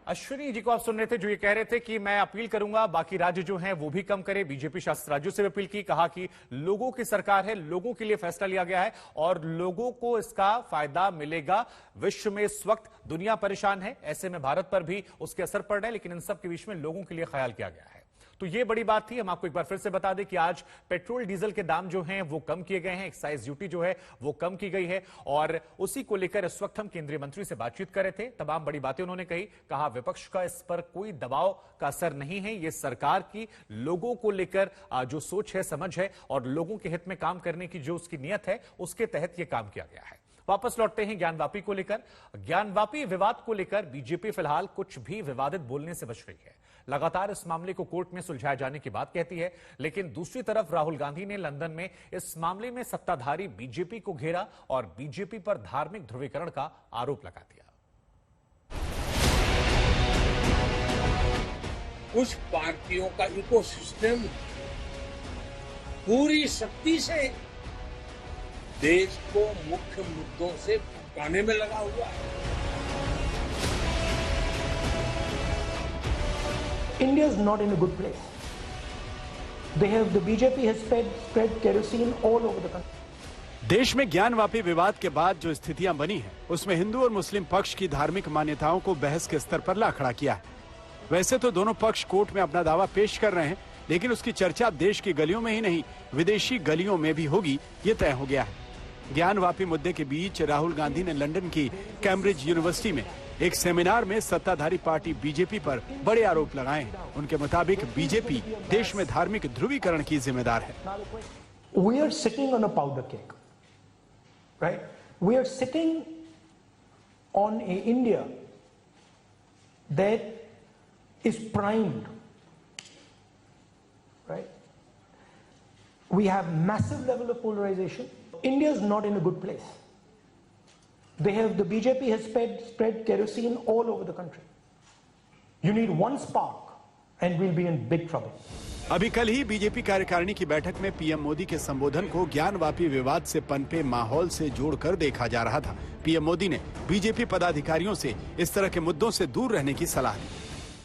[SPEAKER 1] अश्विनी जी को आप सुन रहे थे जो ये कह रहे थे कि मैं अपील करूंगा बाकी राज्य जो हैं वो भी कम करें। बीजेपी शासित राज्यों से भी अपील की, कहा कि लोगों की सरकार है, लोगों के लिए फैसला लिया गया है और लोगों को इसका फायदा मिलेगा। विश्व में इस वक्त दुनिया परेशान है, ऐसे में भारत पर भी उसके असर पड़ रहे हैं, लेकिन इन सब के बीच में लोगों के लिए ख्याल किया गया है। तो ये बड़ी बात थी। हम आपको एक बार फिर से बता दें कि आज पेट्रोल डीजल के दाम जो हैं वो कम किए गए हैं, एक्साइज ड्यूटी जो है वो कम की गई है और उसी को लेकर इस वक्त हम केंद्रीय मंत्री से बातचीत कर रहे थे। तमाम बड़ी बातें उन्होंने कही। कहा विपक्ष का इस पर कोई दबाव का असर नहीं है, ये सरकार की लोगों को लेकर जो सोच है, समझ है और लोगों के हित में काम करने की जो उसकी नीयत है, उसके तहत यह काम किया गया है। वापस लौटते हैं ज्ञानवापी को लेकर। ज्ञानवापी विवाद को लेकर बीजेपी फिलहाल कुछ भी विवादित बोलने से बच रही है। लगातार इस मामले को कोर्ट में सुलझाए जाने की बात कहती है, लेकिन दूसरी तरफ राहुल गांधी ने लंदन में इस मामले में सत्ताधारी बीजेपी को घेरा और बीजेपी पर धार्मिक ध्रुवीकरण का आरोप लगा दिया।
[SPEAKER 2] कुछ पार्टियों का इकोसिस्टम पूरी शक्ति से देश को मुख्य मुद्दों से भटकाने में लगा हुआ है।
[SPEAKER 22] India is not in a good place. The BJP has spread kerosene all over the country.
[SPEAKER 17] देश में ज्ञानवापी विवाद के बाद जो स्थितियां बनी हैं, उसमें हिंदू और मुस्लिम पक्ष की धार्मिक मान्यताओं को बहस के स्तर पर ला खड़ा किया है। वैसे तो दोनों पक्ष कोर्ट में अपना दावा पेश कर रहे हैं, लेकिन उसकी चर्चा देश की गलियों में ही नहीं, विदेशी गलियों में भी होगी, ये तय हो गया है। ज्ञानवापी मुद्दे के बीच राहुल गांधी ने लंदन की कैम्ब्रिज यूनिवर्सिटी में एक सेमिनार में सत्ताधारी पार्टी बीजेपी पर बड़े आरोप लगाए हैं। उनके मुताबिक बीजेपी देश में धार्मिक ध्रुवीकरण की जिम्मेदार है।
[SPEAKER 22] We are sitting on a powder keg, right? We are sitting on a India that is primed, right? We have massive level of polarization. India is not in a good place. The BJP has spread kerosene all over the country. You need one spark and we'll be in big trouble.
[SPEAKER 17] अभी कल ही BJP कार्यकारिणी की बैठक में PM Modi के संबोधन को ज्ञानवापी विवाद से पनपे माहौल से जोड़कर देखा जा रहा था। पीएम मोदी ने बीजेपी पदाधिकारियों से इस तरह के मुद्दों से दूर रहने की सलाह दी।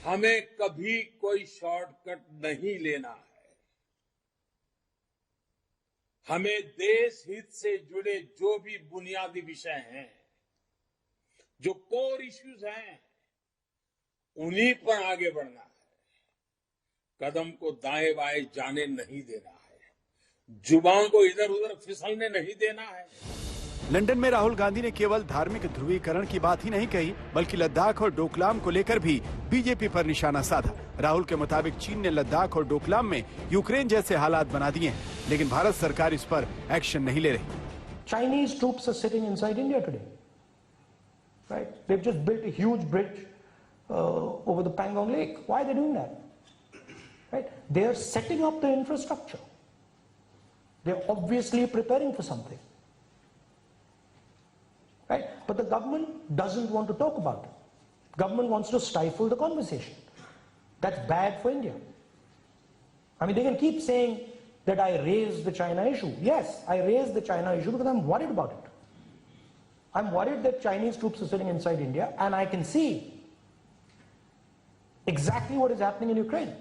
[SPEAKER 2] हमें कभी कोई शॉर्टकट नहीं लेना है। हमें देश हित से जुड़े जो भी बुनियादी विषय हैं, जो कोर इश्यूज हैं, उन्हीं पर आगे बढ़ना है। कदम को दाएं बाएं जाने नहीं देना है। जुबान को इधर उधर फिसलने नहीं देना है।
[SPEAKER 17] लंदन में राहुल गांधी ने केवल धार्मिक ध्रुवीकरण की बात ही नहीं कही, बल्कि लद्दाख और डोकलाम को लेकर भी बीजेपी पर निशाना साधा। राहुल के मुताबिक चीन ने लद्दाख और डोकलाम में यूक्रेन जैसे हालात बना दिए हैं, लेकिन भारत सरकार इस पर एक्शन नहीं ले रही।
[SPEAKER 22] Chinese troops are sitting inside India today, right? They've just built a huge bridge over the Pangong Lake. Why are they doing that? Right? They are setting up the infrastructure. They're obviously preparing for something. Right? But the government doesn't want to talk about it. Government wants to stifle the conversation. That's bad for India. I mean, they can keep saying that I raised the China issue. Yes, I raised the China issue because I'm worried about it. I'm worried that Chinese troops are sitting inside India and I can see exactly what is happening in Ukraine.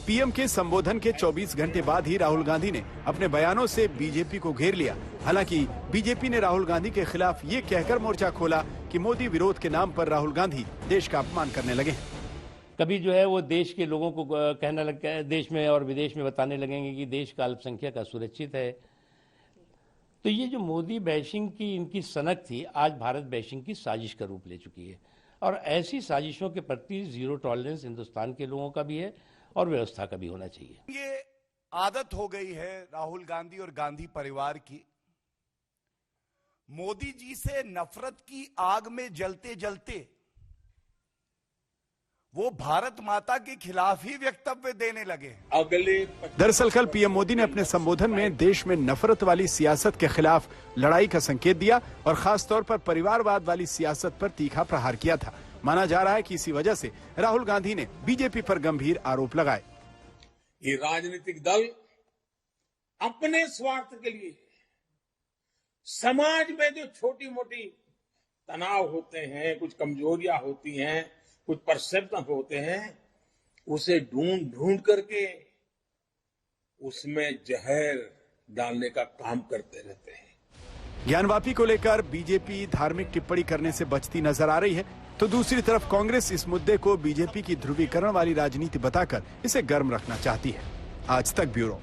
[SPEAKER 17] PM के संबोधन के 24 घंटे बाद ही राहुल गांधी ने अपने बयानों से BJP को घेर लिया। हालांकि बीजेपी ने राहुल गांधी के खिलाफ ये कहकर मोर्चा खोला कि मोदी विरोध के नाम पर राहुल गांधी देश का अपमान करने लगे।
[SPEAKER 23] कभी जो है वो देश के लोगों को कहने लग गए, देश में और विदेश में बताने लगेंगे कि देश का अल्पसंख्यक असुरक्षित है। तो ये जो मोदी बैशिंग की इनकी सनक थी, आज भारत बैशिंग की साजिश का रूप ले चुकी है और ऐसी साजिशों के प्रति जीरो टॉलरेंस हिंदुस्तान के लोगों का भी है और व्यवस्था का भी होना चाहिए।
[SPEAKER 24] ये आदत हो गई है राहुल गांधी और गांधी परिवार की, मोदी जी से नफरत की आग में जलते जलते वो भारत माता के खिलाफ ही वक्तव्य देने लगे।
[SPEAKER 17] दरअसल कल पीएम मोदी ने अपने संबोधन में देश में नफरत वाली सियासत के खिलाफ लड़ाई का संकेत दिया और खास तौर पर परिवारवाद वाली सियासत पर तीखा प्रहार किया था। माना जा रहा है कि इसी वजह से राहुल गांधी ने बीजेपी पर गंभीर आरोप लगाए।
[SPEAKER 2] ये राजनीतिक दल अपने स्वार्थ के लिए समाज में जो छोटी मोटी तनाव होते हैं, कुछ कमजोरियां होती हैं, कुछ परसेप्शन होते हैं, उसे ढूंढ ढूंढ करके उसमें जहर डालने का काम करते रहते हैं।
[SPEAKER 17] ज्ञानवापी को लेकर बीजेपी धार्मिक टिप्पणी करने से बचती नजर आ रही है। तो दूसरी तरफ कांग्रेस इस मुद्दे को बीजेपी की ध्रुवीकरण वाली राजनीति बताकर इसे गर्म रखना चाहती है। आज तक ब्यूरो।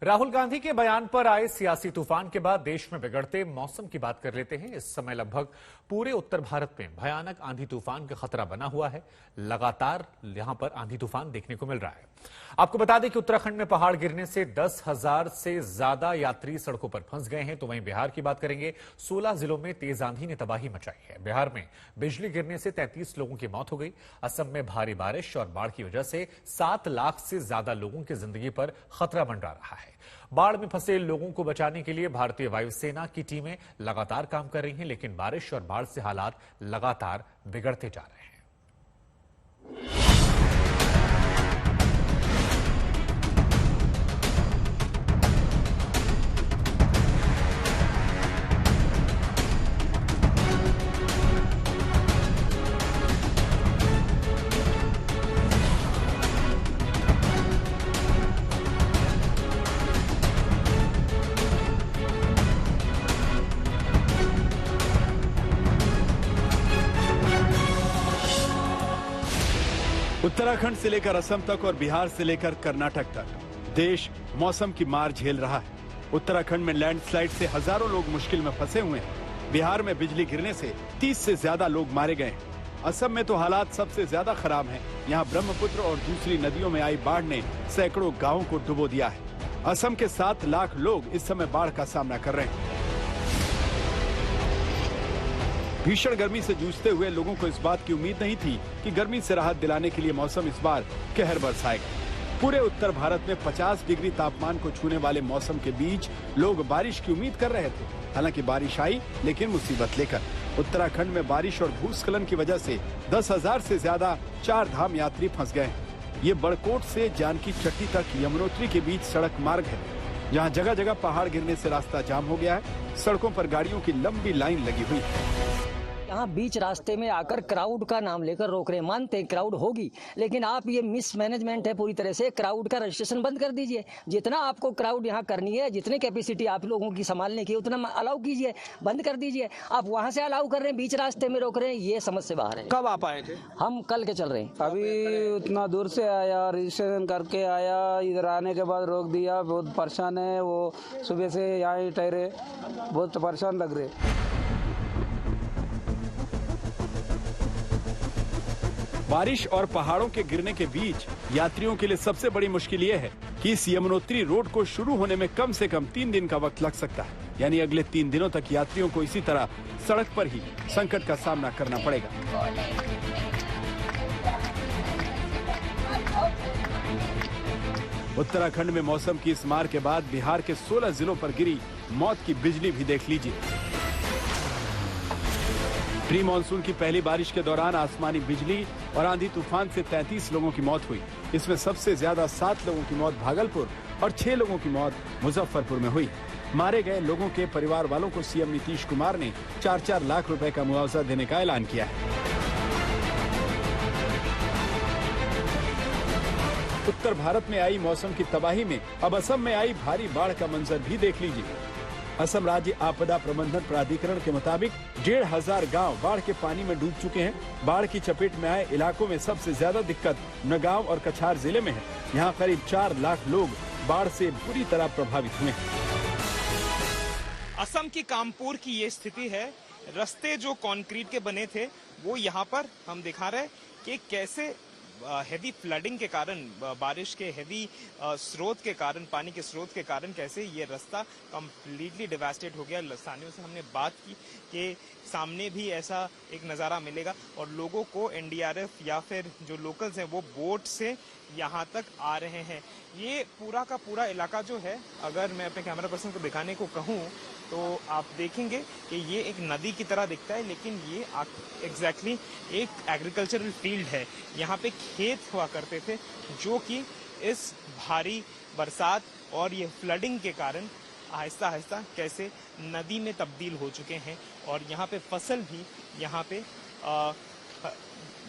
[SPEAKER 1] राहुल गांधी के बयान पर आए सियासी तूफान के बाद देश में बिगड़ते मौसम की बात कर लेते हैं। इस समय लगभग पूरे उत्तर भारत में भयानक आंधी तूफान का खतरा बना हुआ है। लगातार यहां पर आंधी तूफान देखने को मिल रहा है। आपको बता दें कि उत्तराखंड में पहाड़ गिरने से 10,000 से ज्यादा यात्री सड़कों पर फंस गए हैं। तो वहीं बिहार की बात करेंगे, 16 जिलों में तेज आंधी ने तबाही मचाई है। बिहार में बिजली गिरने से 33 लोगों की मौत हो गई। असम में भारी बारिश और बाढ़ की वजह से 7 लाख से ज्यादा लोगों की जिंदगी पर खतरा मंडरा रहा है। बाढ़ में फंसे लोगों को बचाने के लिए भारतीय वायुसेना की टीमें लगातार काम कर रही हैं, लेकिन बारिश और बाढ़ से हालात लगातार बिगड़ते जा रहे हैं।
[SPEAKER 17] उत्तराखंड से लेकर असम तक और बिहार से लेकर कर्नाटक तक देश मौसम की मार झेल रहा है। उत्तराखंड में लैंडस्लाइड से हजारों लोग मुश्किल में फंसे हुए हैं। बिहार में बिजली गिरने से 30 से ज्यादा लोग मारे गए हैं। असम में तो हालात सबसे ज्यादा खराब हैं। यहाँ ब्रह्मपुत्र और दूसरी नदियों में आई बाढ़ ने सैकड़ों गांवों को डुबो दिया है। असम के 7 लाख लोग इस समय बाढ़ का सामना कर रहे हैं। भीषण गर्मी से जूझते हुए लोगों को इस बात की उम्मीद नहीं थी कि गर्मी से राहत दिलाने के लिए मौसम इस बार कहर बरसाएगा। पूरे उत्तर भारत में 50 डिग्री तापमान को छूने वाले मौसम के बीच लोग बारिश की उम्मीद कर रहे थे। हालांकि बारिश आई, लेकिन मुसीबत लेकर। उत्तराखंड में बारिश और भूस्खलन की वजह से 10,000 से ज्यादा 4 धाम यात्री फंस गए हैं। ये बड़कोट से जानकी चट्टी तक यमुनोत्री के बीच सड़क मार्ग है, जहाँ जगह जगह पहाड़ गिरने से रास्ता जाम हो गया है। सड़कों पर गाड़ियों की लंबी लाइन लगी हुई है।
[SPEAKER 3] यहाँ बीच रास्ते में आकर क्राउड का नाम लेकर रोक रहे हैं। मानते हैं क्राउड होगी, लेकिन आप ये मिसमैनेजमेंट है पूरी तरह से। क्राउड का रजिस्ट्रेशन बंद कर दीजिए। जितना आपको क्राउड यहाँ करनी है, जितनी कैपेसिटी आप लोगों की संभालने की, उतना अलाउ कीजिए, बंद कर दीजिए। आप वहाँ से अलाउ कर रहे हैं, बीच रास्ते में रोक रहे हैं, ये समझ से बाहर है।
[SPEAKER 4] कब आप आए थे?
[SPEAKER 3] हम कल के चल रहे हैं।
[SPEAKER 4] अभी उतना दूर से आया, रजिस्ट्रेशन करके आया, इधर आने के बाद रोक दिया। बहुत परेशान है। वो सुबह से यहाँ ही ठहरे, बहुत परेशान लग रहे।
[SPEAKER 17] बारिश और पहाड़ों के गिरने के बीच यात्रियों के लिए सबसे बड़ी मुश्किल ये है कि इस यमुनोत्री रोड को शुरू होने में कम से कम 3 दिन का वक्त लग सकता है। यानी अगले 3 दिनों तक यात्रियों को इसी तरह सड़क पर ही संकट का सामना करना पड़ेगा। उत्तराखंड में मौसम की इस मार के बाद बिहार के 16 जिलों पर गिरी मौत की बिजली भी देख लीजिए। प्री मानसून की पहली बारिश के दौरान आसमानी बिजली और आंधी तूफान से 33 लोगों की मौत हुई। इसमें सबसे ज्यादा 7 लोगों की मौत भागलपुर और 6 लोगों की मौत मुजफ्फरपुर में हुई। मारे गए लोगों के परिवार वालों को सीएम नीतीश कुमार ने 4-4 लाख रुपए का मुआवजा देने का ऐलान किया है। उत्तर भारत में आई मौसम की तबाही में अब असम में आई भारी बाढ़ का मंजर भी देख लीजिए। असम राज्य आपदा प्रबंधन प्राधिकरण के मुताबिक 1,500 गांव बाढ़ के पानी में डूब चुके हैं। बाढ़ की चपेट में आए इलाकों में सबसे ज्यादा दिक्कत नगांव और कछार जिले में है। यहां करीब 4 लाख लोग बाढ़ से बुरी तरह प्रभावित हुए हैं।
[SPEAKER 5] असम की कामपुर की ये स्थिति है। रास्ते जो कंक्रीट के बने थे वो यहाँ पर हम दिखा रहे हैं कि कैसे हेवी फ्लडिंग के कारण, बारिश के हेवी स्रोत के कारण, पानी के स्रोत के कारण कैसे ये रास्ता कंप्लीटली डिवास्टेड हो गया। स्थानियों से हमने बात की कि सामने भी ऐसा एक नज़ारा मिलेगा और लोगों को एनडीआरएफ या फिर जो लोकल्स हैं वो बोट से यहाँ तक आ रहे हैं। ये पूरा का पूरा इलाका जो है, अगर मैं अपने कैमरा पर्सन को दिखाने को कहूँ तो आप देखेंगे कि ये एक नदी की तरह दिखता है, लेकिन ये एग्जैक्टली एक एग्रीकल्चरल फील्ड है। यहाँ पे खेत हुआ करते थे जो कि इस भारी बरसात और ये फ्लडिंग के कारण आहिस्ता आहिस्ता कैसे नदी में तब्दील हो चुके हैं। और यहाँ पे फसल भी यहाँ पे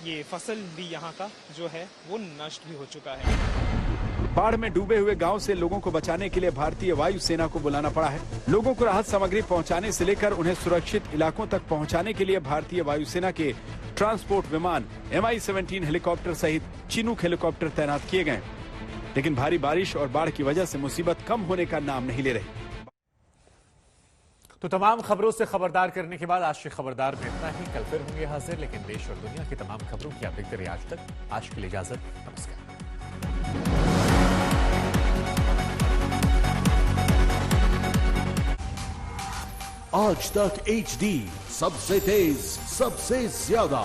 [SPEAKER 5] ये फसल भी यहाँ का जो है वो नष्ट भी हो चुका है।
[SPEAKER 17] बाढ़ में डूबे हुए गांव से लोगों को बचाने के लिए भारतीय वायुसेना को बुलाना पड़ा है। लोगों को राहत सामग्री पहुंचाने से लेकर उन्हें सुरक्षित इलाकों तक पहुंचाने के लिए भारतीय वायुसेना के ट्रांसपोर्ट विमान Mi-17 हेलीकॉप्टर सहित चिनूक हेलीकॉप्टर तैनात किए गए, लेकिन भारी बारिश और बाढ़ की वजह से मुसीबत कम होने का नाम नहीं ले रही।
[SPEAKER 1] तो तमाम खबरों से खबरदार करने के बाद आज के खबरदार में इतना ही। कल फिर होंगे हाजिर, लेकिन देश और दुनिया की तमाम खबरों की आप देखते रहिए आज तक। आज के लिए इजाजत, नमस्कार।
[SPEAKER 6] आज तक HD, सबसे तेज, सबसे ज्यादा।